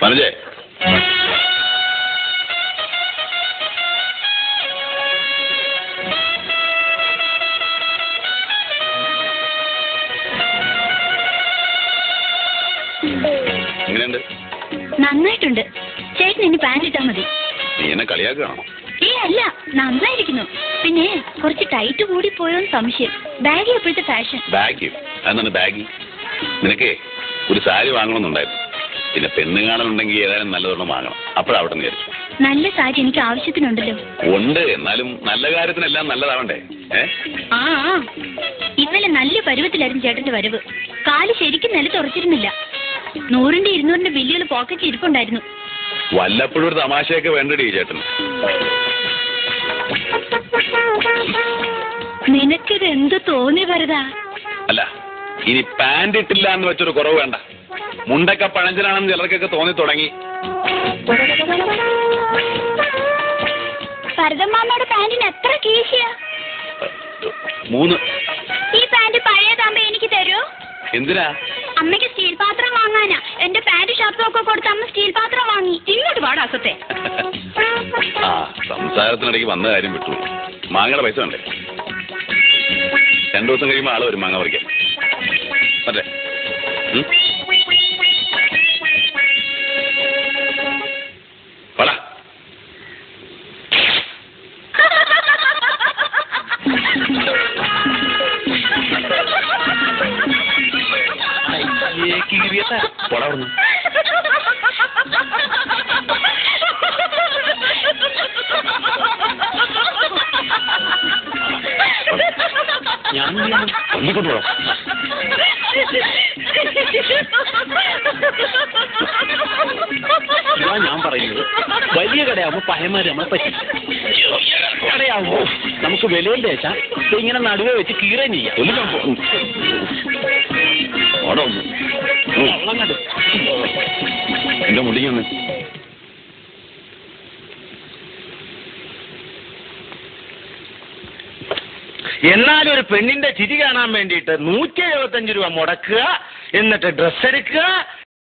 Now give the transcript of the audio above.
മനജേ, എങ്ങനെയുണ്ട്? നന്നായിട്ടുണ്ട്. ചേട്ടൻ ഇനി പാന്റ് ഇട്ടാ മതി. നീ എന്നെ കളിയാക്കുകയാണോ? അല്ല, നന്നായിരിക്കുന്നു. പിന്നെ കുറച്ച് ടൈറ്റ് കൂടി പോയോന്ന് സംശയം. ബാഗി എപ്പോഴത്തെ ഫാഷൻ? ബാഗി? അതെന്താണ് ബാഗി? നിനക്കേ ഒരു സാരി വാങ്ങണമെന്നുണ്ടായിരുന്നു. പിന്നെ പെണ്ണ് കാണാനുണ്ടെങ്കിൽ ഏതായാലും നല്ലതൊന്നും വാങ്ങണം. അപ്പോഴവിടെ നിന്ന് വിചാരിച്ചു. നല്ല സാരി എനിക്ക് ആവശ്യത്തിനുണ്ടല്ലോ. ഉണ്ട്, എന്നാലും നല്ല കാര്യത്തിനെല്ലാം നല്ലതാവണ്ടേ? ആ, ഇന്നലെ നല്ല പരുവത്തിലായിരുന്നു ചേട്ടന്റെ വരവ്. കാല് ശരിക്കും നിലത്തുറച്ചിരുന്നില്ല. 100-ന്റെ 200-ന്റെ ബില്ലുകൾ പോക്കറ്റ് ഇരിപ്പുണ്ടായിരുന്നു. വല്ലപ്പോഴും ഒരു തമാശയൊക്കെ വേണ്ടടി ചേട്ടൻ. നിനക്കിത് എന്ത് തോന്നി വരതാ? അല്ല, ഇനി പാന്റ് ഇട്ടില്ല എന്ന് വെച്ചൊരു കുറവ് വേണ്ട. മുണ്ടൊക്കെ പഴഞ്ചനാണെന്ന് ചിലർക്കൊക്കെ തോന്നി തുടങ്ങി. ഭരതമ്മാമ്മയുടെ പാന്റിന് എത്ര കീശയാ? 3. ഈ പാന്റ് പഴയതാകുമ്പോ എനിക്ക് തരൂ? എന്തിനാ? അമ്മയ്ക്ക് സ്റ്റീൽ പാത്രം വാങ്ങാനാ. എന്റെ പാന്റ് ഷർട്ടും ഒക്കെ കൊടുത്ത് അമ്മ സ്റ്റീൽ പാത്രം വാങ്ങി. ഇങ്ങോട്ട് പാടാസത്തെ. ആ, സംസാരത്തിനിടയ്ക്ക് വന്ന കാര്യം വിട്ടു. മാങ്ങയുടെ പൈസ വേണ്ടേ? 2 ദിവസം കഴിയുമ്പോൾ ആള് വരും മാങ്ങ പറിക്കാൻ. അതെ. പടാ. പോടാവുന്നു. ഞാൻ ഒന്നിക്കൊണ്ട് പോടാം. ഞാൻ പറയുന്നത് വലിയ കടയാവുമ്പോ പഴയമാര് നമ്മളെ പറ്റി. കടയാവുമ്പോ നമുക്ക് വിലയിൽ വെച്ചാ ഇങ്ങനെ നടുവെ വെച്ച് കീറേം ചെയ്യാം. എന്റെ മുടിക്കൊന്ന് എന്നാലും ഒരു പെണ്ണിന്റെ ചിരി കാണാൻ വേണ്ടിയിട്ട് 175 രൂപ മുടക്കുക, എന്നിട്ട് ഡ്രസ്സ് എടുക്കുക,